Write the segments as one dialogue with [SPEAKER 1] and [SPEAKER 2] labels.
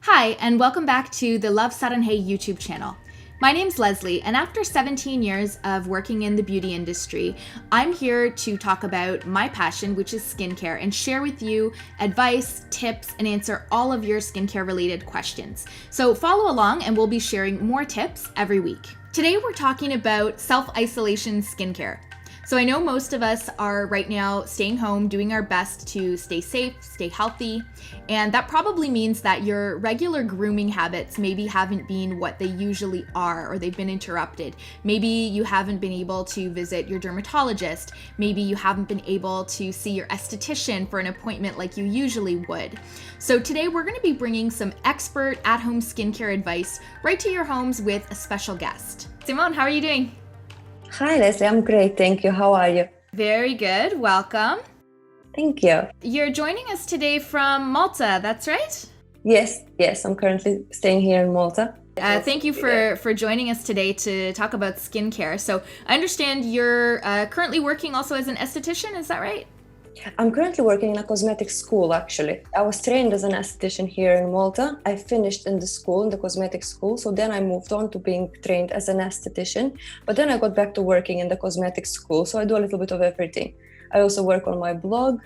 [SPEAKER 1] Hi, and welcome back to the Love Saranghae YouTube channel. My name's Leslie, and after 17 years of working in the beauty industry, I'm here to talk about my passion, which is skincare, and share with you advice, tips, and answer all of your skincare related questions. So follow along and we'll be sharing more tips every week. Today we're talking about self-isolation skincare. So I know most of us are right now staying home, doing our best to stay safe, stay healthy, and that probably means that your regular grooming habits maybe haven't been what they usually are, or they've been interrupted. Maybe you haven't been able to visit your dermatologist. Maybe you haven't been able to see your esthetician for an appointment like you usually would. So today we're going to be bringing some expert at-home skincare advice right to your homes with a special guest. Simone, how are you doing?
[SPEAKER 2] Hi, Leslie. I'm great. Thank you. How are you?
[SPEAKER 1] Very good. Welcome.
[SPEAKER 2] Thank you.
[SPEAKER 1] You're joining us today from Malta, that's right?
[SPEAKER 2] Yes. I'm currently staying here in Malta.
[SPEAKER 1] Thank you for joining us today to talk about skincare. So I understand you're currently working also as an esthetician, is that right?
[SPEAKER 2] I'm currently working in a cosmetic school, actually. I was trained as an esthetician here in Malta. I finished in the cosmetic school. So then I moved on to being trained as an esthetician. But then I got back to working in the cosmetic school. So I do a little bit of everything. I also work on my blog.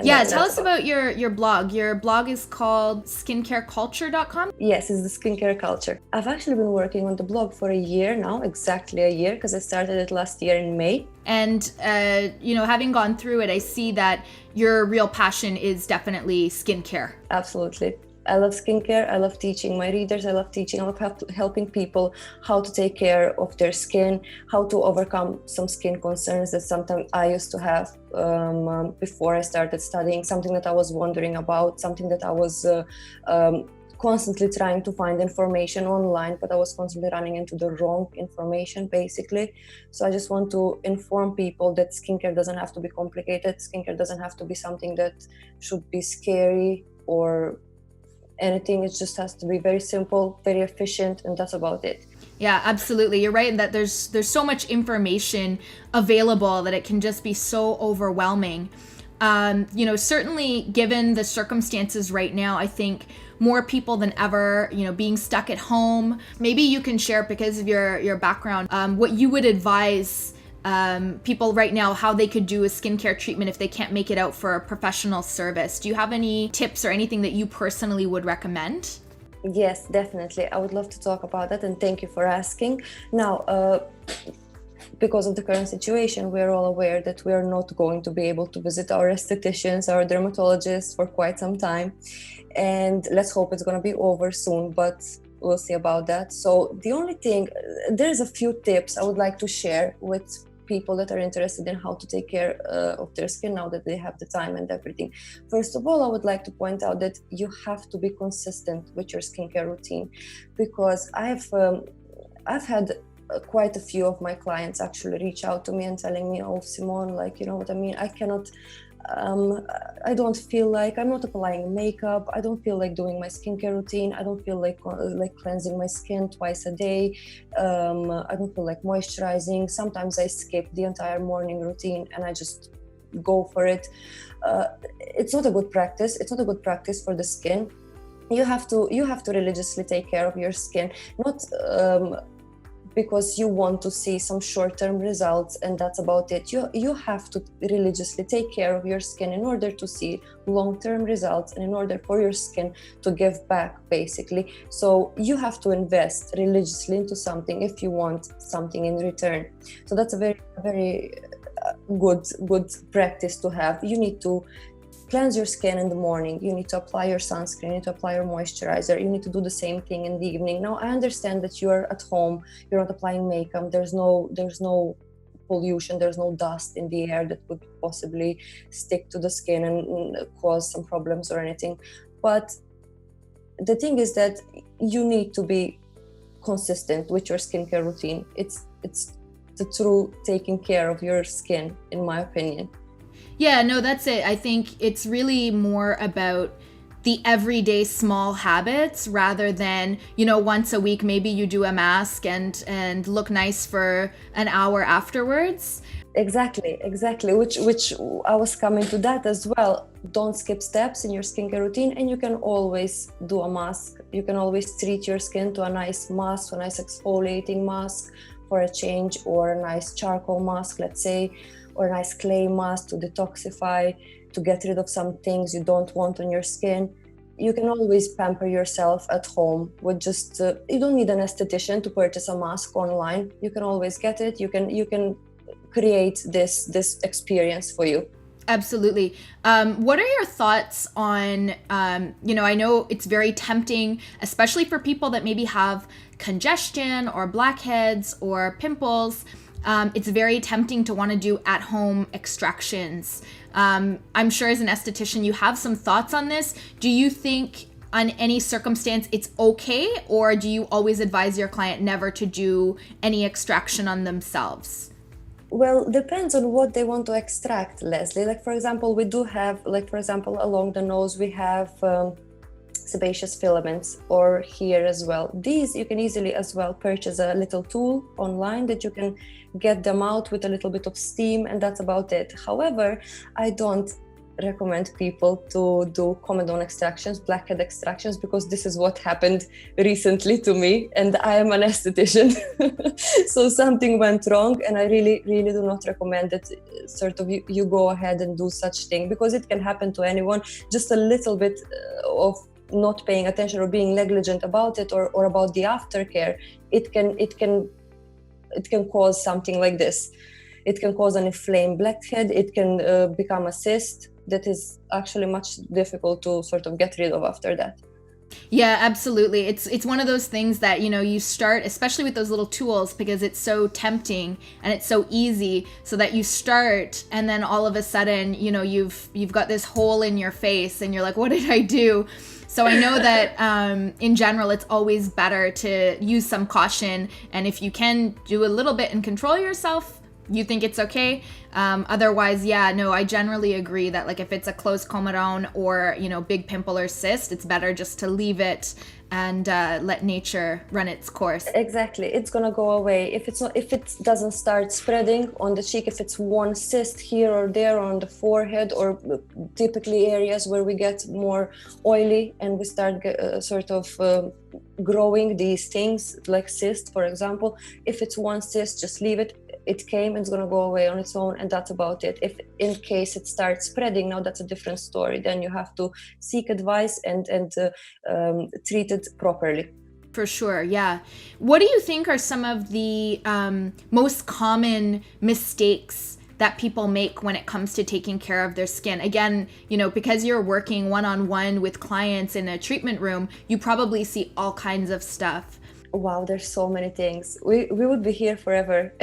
[SPEAKER 1] Yeah, tell us about your blog. Your blog is called skincareculture.com?
[SPEAKER 2] Yes, it's the skincare culture. I've actually been working on the blog for a year now, exactly a year, because I started it last year in May.
[SPEAKER 1] And, having gone through it, I see that your real passion is definitely skincare.
[SPEAKER 2] Absolutely. I love skincare. I love teaching my readers. I love helping people how to take care of their skin, how to overcome some skin concerns that sometimes I used to have before I started studying, something that I was wondering about, something that I was constantly trying to find information online, but I was constantly running into the wrong information, basically. So I just want to inform people that skincare doesn't have to be complicated. Skincare doesn't have to be something that should be scary or anything. It just has to be very simple, very efficient, and that's about it.
[SPEAKER 1] Yeah, absolutely. You're right in that there's so much information available that it can just be so overwhelming. Certainly given the circumstances right now, I think more people than ever, being stuck at home. Maybe you can share, because of your background, what you would advise people right now, how they could do a skincare treatment if they can't make it out for a professional service. Do you have any tips or anything that you personally would recommend?
[SPEAKER 2] Yes, definitely. I would love to talk about that, and thank you for asking. Now, because of the current situation, we're all aware that we are not going to be able to visit our estheticians, our dermatologists for quite some time. And let's hope it's going to be over soon, but we'll see about that. So the only thing, there's a few tips I would like to share with people that are interested in how to take care of their skin now that they have the time and everything. First of all, I would like to point out that you have to be consistent with your skincare routine, because I've had quite a few of my clients actually reach out to me and telling me, "Oh, Simone, you know what I mean? I cannot. I don't feel like I'm not applying makeup. I don't feel like doing my skincare routine. I don't feel like cleansing my skin twice a day. I don't feel like moisturizing. Sometimes I skip the entire morning routine and I just go for it." It's not a good practice. It's not a good practice for the skin. You have to religiously take care of your skin, not because you want to see some short-term results and that's about it. You have to religiously take care of your skin in order to see long-term results and in order for your skin to give back, basically. So you have to invest religiously into something if you want something in return. So that's a very, very good practice to have. You need to cleanse your skin in the morning. You need to apply your sunscreen, you need to apply your moisturizer. You need to do the same thing in the evening. Now, I understand that you're at home, you're not applying makeup, there's no pollution, there's no dust in the air that could possibly stick to the skin and cause some problems or anything. But the thing is that you need to be consistent with your skincare routine. It's the true taking care of your skin, in my opinion.
[SPEAKER 1] Yeah, no, that's it. I think it's really more about the everyday small habits rather than, once a week, maybe you do a mask and look nice for an hour afterwards.
[SPEAKER 2] Exactly. Which I was coming to that as well. Don't skip steps in your skincare routine, and you can always do a mask. You can always treat your skin to a nice mask, to a nice exfoliating mask for a change, or a nice charcoal mask, let's say, or a nice clay mask to detoxify, to get rid of some things you don't want on your skin. You can always pamper yourself at home with just you don't need an esthetician to purchase a mask online. You can always get it. You can create this experience for you.
[SPEAKER 1] Absolutely. What are your thoughts on, I know it's very tempting, especially for people that maybe have congestion or blackheads or pimples. It's very tempting to want to do at-home extractions. I'm sure as an esthetician, you have some thoughts on this. Do you think on any circumstance it's okay, or do you always advise your client never to do any extraction on themselves?
[SPEAKER 2] Well, depends on what they want to extract, Leslie. Like, for example, we do have, along the nose, we have sebaceous filaments, or here as well. These you can easily as well purchase a little tool online that you can get them out with a little bit of steam, and that's about it. However, I don't recommend people to do comedone extractions, blackhead extractions, because this is what happened recently to me, and I am an esthetician. So something went wrong, and I really do not recommend that you go ahead and do such thing, because it can happen to anyone. Just a little bit of not paying attention or being negligent about it, or about the aftercare, it can cause something like this. It can cause an inflamed blackhead. It can become a cyst that is actually much difficult to sort of get rid of after that.
[SPEAKER 1] Yeah, absolutely. It's one of those things that, you start, especially with those little tools, because it's so tempting and it's so easy, so that you start and then all of a sudden, you've got this hole in your face and you're like, what did I do? So I know that in general, it's always better to use some caution. And if you can do a little bit and control yourself, you think it's okay. Otherwise, I generally agree that, like, if it's a closed comedone or, big pimple or cyst, it's better just to leave it and let nature run its course.
[SPEAKER 2] Exactly. It's gonna go away. If it doesn't start spreading on the cheek, if it's one cyst here or there on the forehead, or typically areas where we get more oily and we start growing these things like cysts, for example, if it's one cyst, just leave it. It came, it's going to go away on its own, and that's about it. If in case it starts spreading, now that's a different story. Then you have to seek advice and treat it properly.
[SPEAKER 1] For sure, yeah. What do you think are some of the most common mistakes that people make when it comes to taking care of their skin? Again, because you're working one-on-one with clients in a treatment room, you probably see all kinds of stuff.
[SPEAKER 2] Wow, there's so many things. We would be here forever.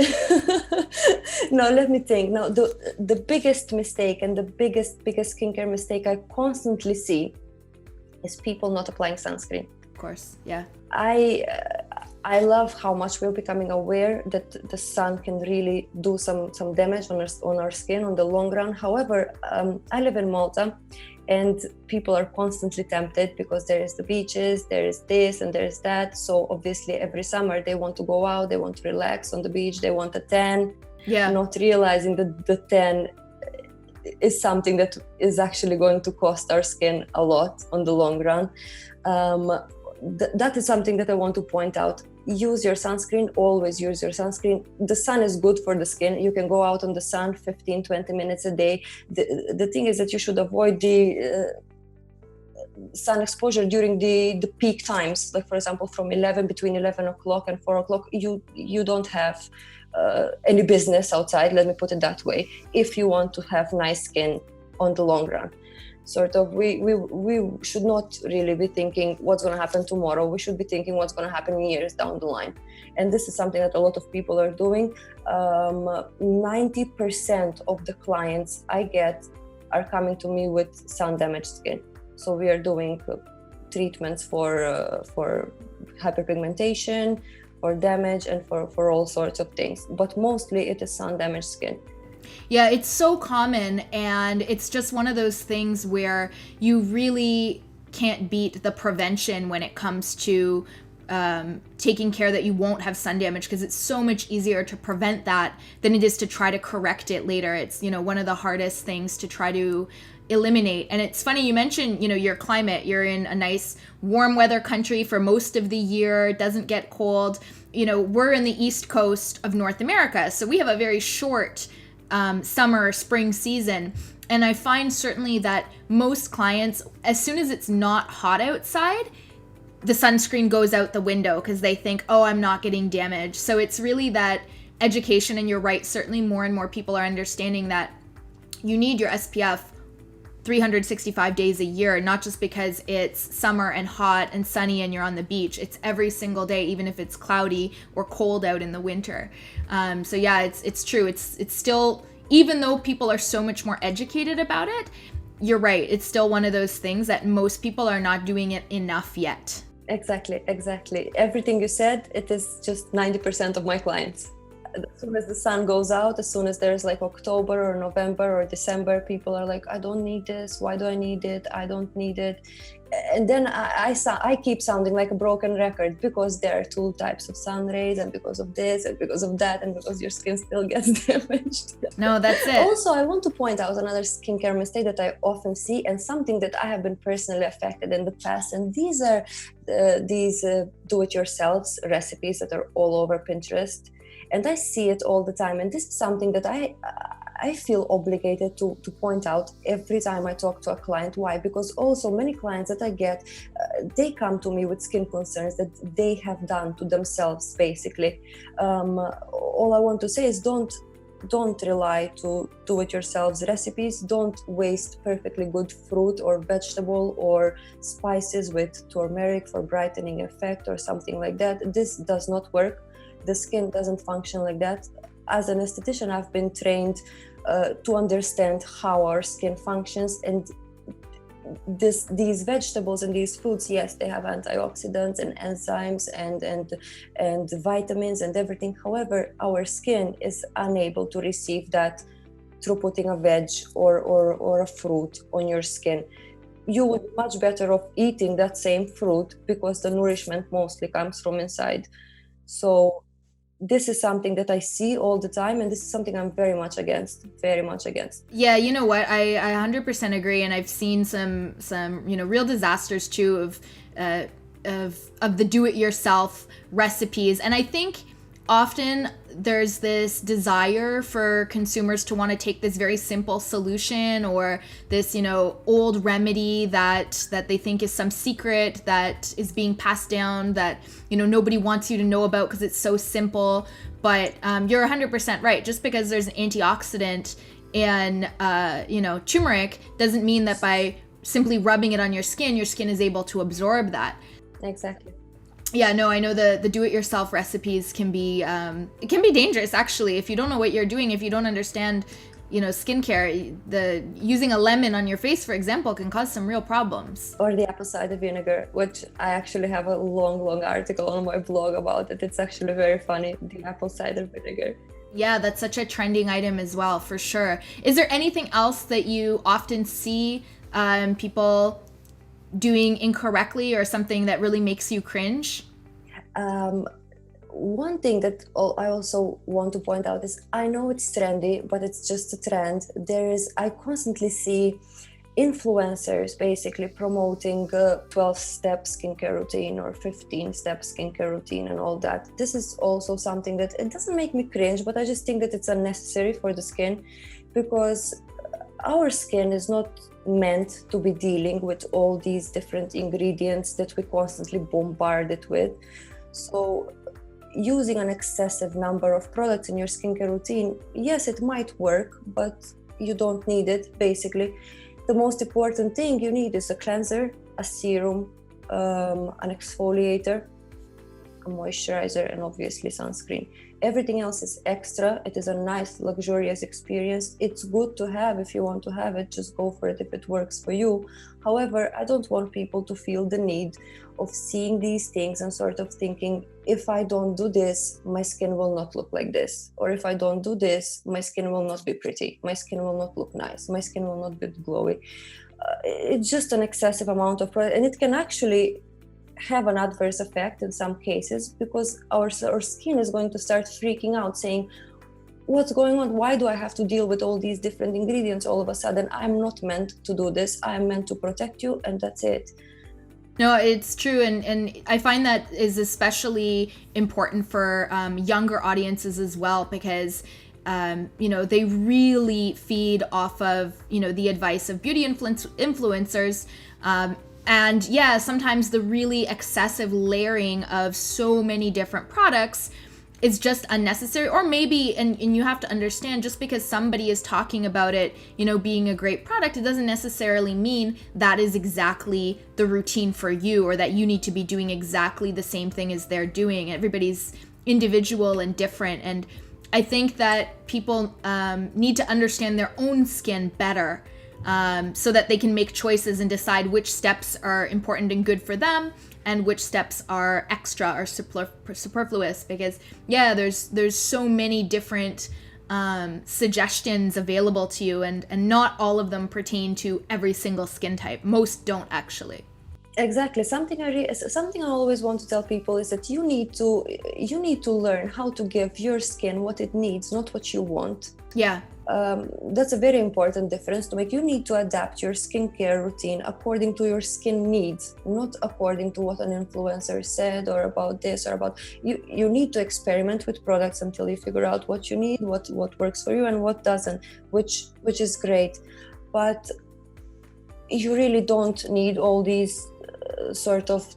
[SPEAKER 2] Now, let me think. Now, the biggest mistake and the biggest skincare mistake I constantly see is people not applying sunscreen.
[SPEAKER 1] Of course, yeah.
[SPEAKER 2] I love how much we're becoming aware that the sun can really do some damage on our skin on the long run. However, I live in Malta, and people are constantly tempted because there is the beaches, there is this and there is that. So obviously every summer they want to go out, they want to relax on the beach, they want a tan, not realizing that the tan is something that is actually going to cost our skin a lot on the long run. That is something that I want to point out. Use your sunscreen, always use your sunscreen. The sun is good for the skin. You can go out on the sun 15-20 minutes a day. The thing is that you should avoid the sun exposure during the peak times. Like, for example, between 11 o'clock and 4 o'clock, you don't have any business outside, let me put it that way, if you want to have nice skin on the long run. We should not really be thinking what's going to happen tomorrow. We should be thinking what's going to happen years down the line. And this is something that a lot of people are doing. 90% of the clients I get are coming to me with sun damaged skin. So we are doing treatments for hyperpigmentation, for damage, and for all sorts of things. But mostly it is sun damaged skin.
[SPEAKER 1] Yeah, it's so common, and it's just one of those things where you really can't beat the prevention when it comes to taking care that you won't have sun damage, because it's so much easier to prevent that than it is to try to correct it later. It's, one of the hardest things to try to eliminate. And it's funny, you mentioned, your climate. You're in a nice warm weather country for most of the year. It doesn't get cold. We're in the East Coast of North America, so we have a very short summer, spring season. And I find certainly that most clients, as soon as it's not hot outside, the sunscreen goes out the window because they think, oh, I'm not getting damaged. So it's really that education, and you're right, certainly more and more people are understanding that you need your SPF 365 days a year, not just because it's summer and hot and sunny and you're on the beach. It's every single day, even if it's cloudy or cold out in the winter. So yeah, it's true. It's still, even though people are so much more educated about it, you're right. It's still one of those things that most people are not doing it enough yet.
[SPEAKER 2] Exactly. Everything you said, it is just 90% of my clients. As soon as the sun goes out, as soon as there's like October or November or December, people are like, I don't need this. Why do I need it? I don't need it. And then I keep sounding like a broken record, because there are two types of sun rays, and because of this and because of that, and because your skin still gets damaged.
[SPEAKER 1] No, that's it.
[SPEAKER 2] Also, I want to point out another skincare mistake that I often see, and something that I have been personally affected in the past. And these are these do-it-yourself recipes that are all over Pinterest. And I see it all the time. And this is something that I feel obligated to point out every time I talk to a client. Why? Because also many clients that I get, they come to me with skin concerns that they have done to themselves, basically. All I want to say is don't rely to do-it-yourself recipes. Don't waste perfectly good fruit or vegetable or spices with turmeric for brightening effect or something like that. This does not work. The skin doesn't function like that. As an esthetician, I've been trained to understand how our skin functions, and these vegetables and these fruits, yes, they have antioxidants and enzymes and vitamins and everything. However, our skin is unable to receive that through putting a veg or a fruit on your skin. You would be much better off eating that same fruit, because the nourishment mostly comes from inside. So this is something that I see all the time, and this is something I'm very much against.
[SPEAKER 1] Yeah, you know what? I 100% agree, and I've seen some real disasters too of the do-it-yourself recipes, and I think often there's this desire for consumers to want to take this very simple solution, or this, old remedy that they think is some secret that is being passed down that, nobody wants you to know about because it's so simple. But you're 100% right. Just because there's an antioxidant and, turmeric doesn't mean that by simply rubbing it on your skin is able to absorb that.
[SPEAKER 2] Exactly.
[SPEAKER 1] Yeah, no, I know the do-it-yourself recipes can be dangerous, actually. If you don't know what you're doing, if you don't understand, skincare, using a lemon on your face, for example, can cause some real problems.
[SPEAKER 2] Or the apple cider vinegar, which I actually have a long article on my blog about it. It's actually very funny, the apple cider vinegar.
[SPEAKER 1] Yeah, that's such a trending item as well, for sure. Is there anything else that you often see people doing incorrectly, or something that really makes you cringe?
[SPEAKER 2] One thing that I also want to point out is, I know it's trendy, but it's just a trend. I constantly see influencers basically promoting 12-step skincare routine or 15-step skincare routine and all that. This is also something that, it doesn't make me cringe, but I just think that it's unnecessary for the skin, because our skin is not meant to be dealing with all these different ingredients that we constantly bombard it with. So using an excessive number of products in your skincare routine, yes, it might work, but you don't need it, basically. The most important thing you need is a cleanser, a serum, an exfoliator, a moisturizer, and obviously sunscreen. Everything else is extra. It is a nice, luxurious experience. It's good to have. If you want to have it, just go for it if it works for you. However, I don't want people to feel the need of seeing these things and sort of thinking, if I don't do this, my skin will not look like this. Or if I don't do this, my skin will not be pretty. My skin will not look nice. My skin will not be glowy. it's just an excessive amount of product, and it can actually have an adverse effect in some cases, because our skin is going to start freaking out, saying, what's going on? Why do I have to deal with all these different ingredients all of a sudden? I'm not meant to do this. I'm meant to protect you, and that's it.
[SPEAKER 1] No, it's true. And I find that is especially important for younger audiences as well, because they really feed off of, the advice of beauty influencers. And yeah, sometimes the really excessive layering of so many different products is just unnecessary. Or maybe, and you have to understand, just because somebody is talking about it, being a great product, it doesn't necessarily mean that is exactly the routine for you, or that you need to be doing exactly the same thing as they're doing. Everybody's individual and different. And I think that people need to understand their own skin better, so that they can make choices and decide which steps are important and good for them, and which steps are extra or superfluous. Because yeah, there's so many different suggestions available to you, and not all of them pertain to every single skin type. Most don't, actually.
[SPEAKER 2] Exactly. Something I always want to tell people is that you need to learn how to give your skin what it needs, not what you want.
[SPEAKER 1] Yeah.
[SPEAKER 2] That's a very important difference to make. You need to adapt your skincare routine according to your skin needs, not according to what an influencer said, or about this or about you. You need to experiment with products until you figure out what you need, what works for you and what doesn't, which is great. But you really don't need all these sort of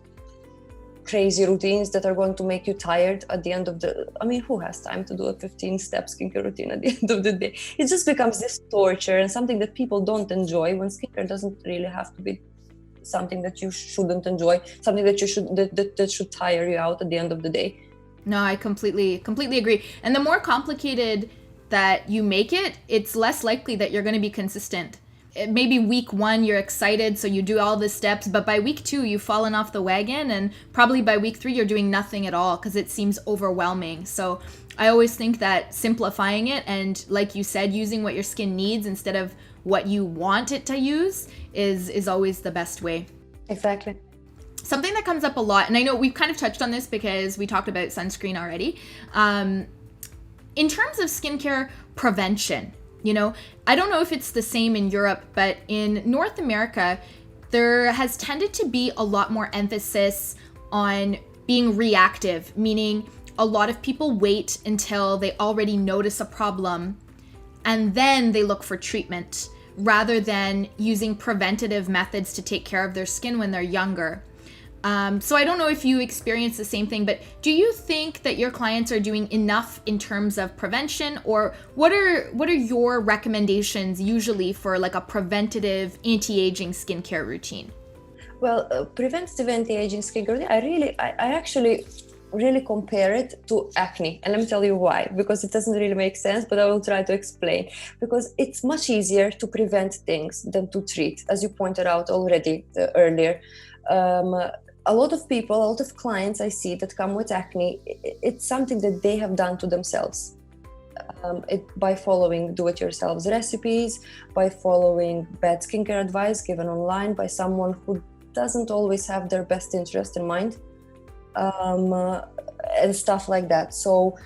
[SPEAKER 2] crazy routines that are going to make you tired at the end of the... I mean, who has time to do a 15-step skincare routine at the end of the day? It just becomes this torture and something that people don't enjoy, when skincare doesn't really have to be something that you shouldn't enjoy, something that should tire you out at the end of the day.
[SPEAKER 1] No, I completely agree. And the more complicated that you make it, it's less likely that you're going to be consistent. Maybe week 1 you're excited, so you do all the steps, but by week 2 you've fallen off the wagon, and probably by week 3 you're doing nothing at all because it seems overwhelming. So I always think that simplifying it, and like you said, using what your skin needs instead of what you want it to use is always the best way.
[SPEAKER 2] Exactly.
[SPEAKER 1] Something that comes up a lot, and I know we've kind of touched on this because we talked about sunscreen already, in terms of skincare prevention. I don't know if it's the same in Europe, but in North America, there has tended to be a lot more emphasis on being reactive, meaning a lot of people wait until they already notice a problem and then they look for treatment, rather than using preventative methods to take care of their skin when they're younger. So I don't know if you experience the same thing, but do you think that your clients are doing enough in terms of prevention, or what are your recommendations usually for like a preventative anti-aging skincare routine?
[SPEAKER 2] Well, preventative anti-aging skincare, I actually really compare it to acne, and let me tell you why. Because it doesn't really make sense, but I will try to explain. Because it's much easier to prevent things than to treat, as you pointed out already earlier. A lot of people, a lot of clients I see that come with acne, it's something that they have done to themselves. By following do-it-yourself recipes, by following bad skincare advice given online by someone who doesn't always have their best interest in mind, and stuff like that. So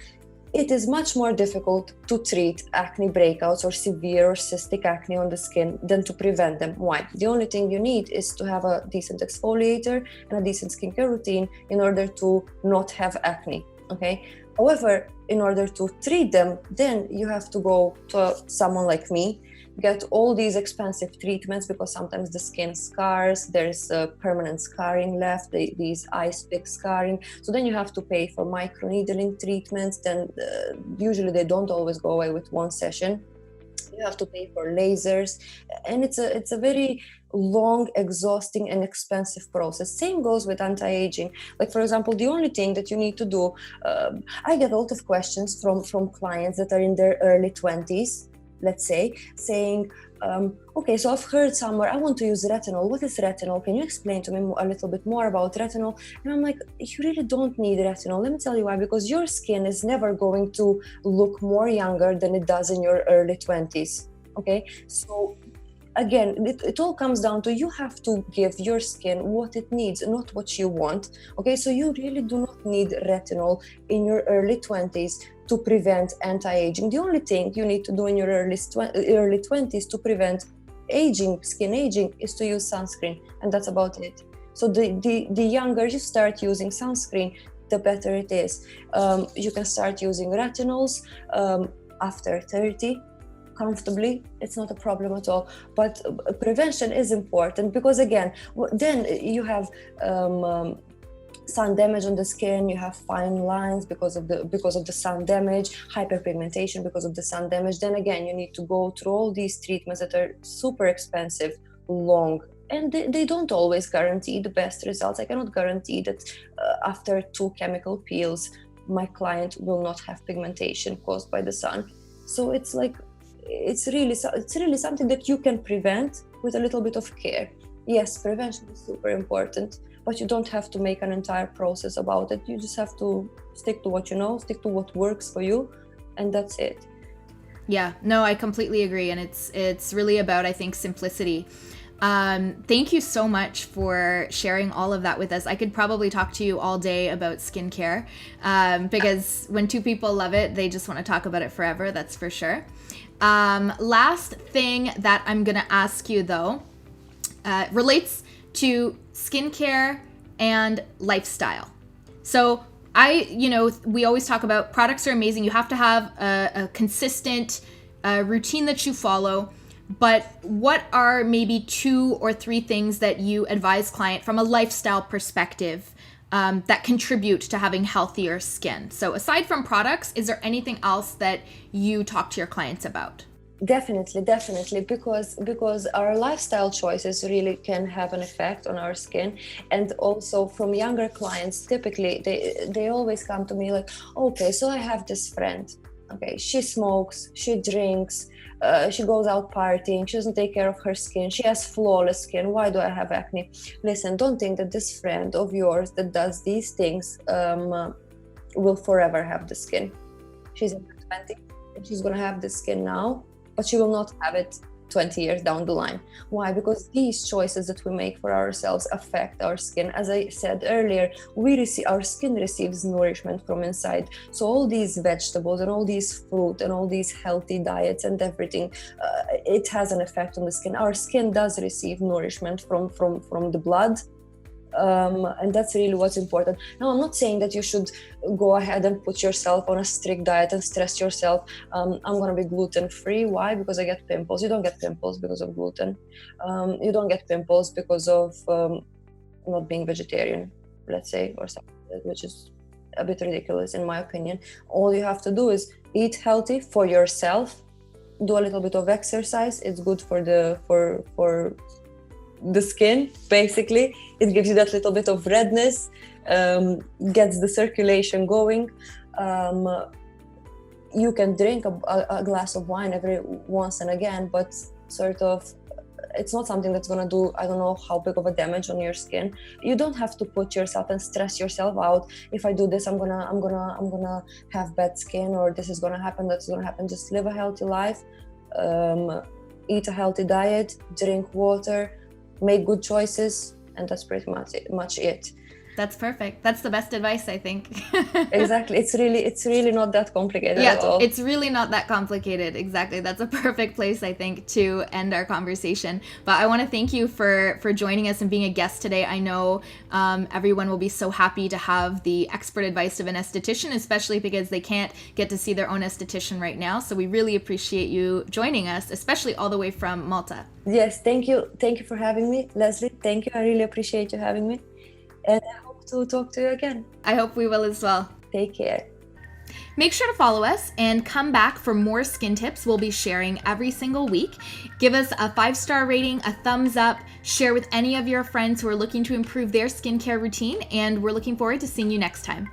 [SPEAKER 2] it is much more difficult to treat acne breakouts or severe or cystic acne on the skin than to prevent them. Why? The only thing you need is to have a decent exfoliator and a decent skincare routine in order to not have acne, okay? However, in order to treat them, then you have to go to someone like me, get all these expensive treatments, because sometimes the skin scars, there's permanent scarring left, these ice pick scarring. So then you have to pay for microneedling treatments. Then usually they don't always go away with one session. You have to pay for lasers, and it's a very long, exhausting and expensive process. Same goes with anti-aging. Like, for example, the only thing that you need to do, I get a lot of questions from clients that are in their early 20s, let's say, saying, okay, so I've heard somewhere I want to use retinol. What is retinol? Can you explain to me a little bit more about retinol? And I'm like, you really don't need retinol. Let me tell you why. Because your skin is never going to look more younger than it does in your early 20s. Okay, so again, it all comes down to you have to give your skin what it needs, not what you want. Okay, so you really do not need retinol in your early 20s to prevent anti-aging. The only thing you need to do in your early 20s to prevent aging, skin aging, is to use sunscreen, and that's about it. So the younger you start using sunscreen, the better it is. You can start using retinols after 30 comfortably. It's not a problem at all. But prevention is important, because again, then you have sun damage on the skin, you have fine lines because of the sun damage, hyperpigmentation because of the sun damage. Then again, you need to go through all these treatments that are super expensive, long, and they don't always guarantee the best results. I cannot guarantee that after 2 chemical peels my client will not have pigmentation caused by the sun. So it's like, it's really something that you can prevent with a little bit of care. Yes, prevention is super important, but you don't have to make an entire process about it. You just have to stick to what you know, stick to what works for you, and that's it.
[SPEAKER 1] Yeah, no, I completely agree. And it's really about, I think, simplicity. Thank you so much for sharing all of that with us. I could probably talk to you all day about skincare, because when 2 people love it, they just want to talk about it forever. That's for sure. Last thing that I'm going to ask you though, relates to skincare and lifestyle. So we always talk about products are amazing. You have to have a consistent routine that you follow. But what are maybe 2 or 3 things that you advise client from a lifestyle perspective that contribute to having healthier skin? So aside from products, is there anything else that you talk to your clients about?
[SPEAKER 2] Definitely, because our lifestyle choices really can have an effect on our skin. And also from younger clients, typically they always come to me like, okay, so I have this friend, okay, she smokes, she drinks, she goes out partying, she doesn't take care of her skin, she has flawless skin, why do I have acne? Listen, don't think that this friend of yours that does these things will forever have the skin. She's in her 20s and she's gonna have the skin now, but she will not have it 20 years down the line. Why? Because these choices that we make for ourselves affect our skin. As I said earlier, our skin receives nourishment from inside. So all these vegetables and all these fruit and all these healthy diets and everything, it has an effect on the skin. Our skin does receive nourishment from the blood. And that's really what's important. Now, I'm not saying that you should go ahead and put yourself on a strict diet and stress yourself. I'm going to be gluten-free. Why? Because I get pimples. You don't get pimples because of gluten. You don't get pimples because of not being vegetarian, let's say, or something, which is a bit ridiculous in my opinion. All you have to do is eat healthy for yourself, do a little bit of exercise. It's good for the skin, basically. It gives you that little bit of redness, gets the circulation going. You can drink a glass of wine every once and again, but sort of it's not something that's going to do, I don't know how big of a damage on your skin. You don't have to put yourself and stress yourself out. If I do this, I'm gonna have bad skin, or this is gonna happen, that's gonna happen. Just live a healthy life, eat a healthy diet, drink water, make good choices, and that's pretty much it.
[SPEAKER 1] That's perfect. That's the best advice, I think.
[SPEAKER 2] Exactly. It's really not that complicated at all.
[SPEAKER 1] It's really not that complicated. Exactly. That's a perfect place, I think, to end our conversation. But I want to thank you for joining us and being a guest today. I know everyone will be so happy to have the expert advice of an esthetician, especially because they can't get to see their own esthetician right now. So we really appreciate you joining us, especially all the way from Malta.
[SPEAKER 2] Yes, thank you. Thank you for having me, Leslie. Thank you. I really appreciate you having me. And I hope to talk to you again.
[SPEAKER 1] I hope we will as well.
[SPEAKER 2] Take care.
[SPEAKER 1] Make sure to follow us and come back for more skin tips we'll be sharing every single week. Give us a 5-star rating, a thumbs up, share with any of your friends who are looking to improve their skincare routine, and we're looking forward to seeing you next time.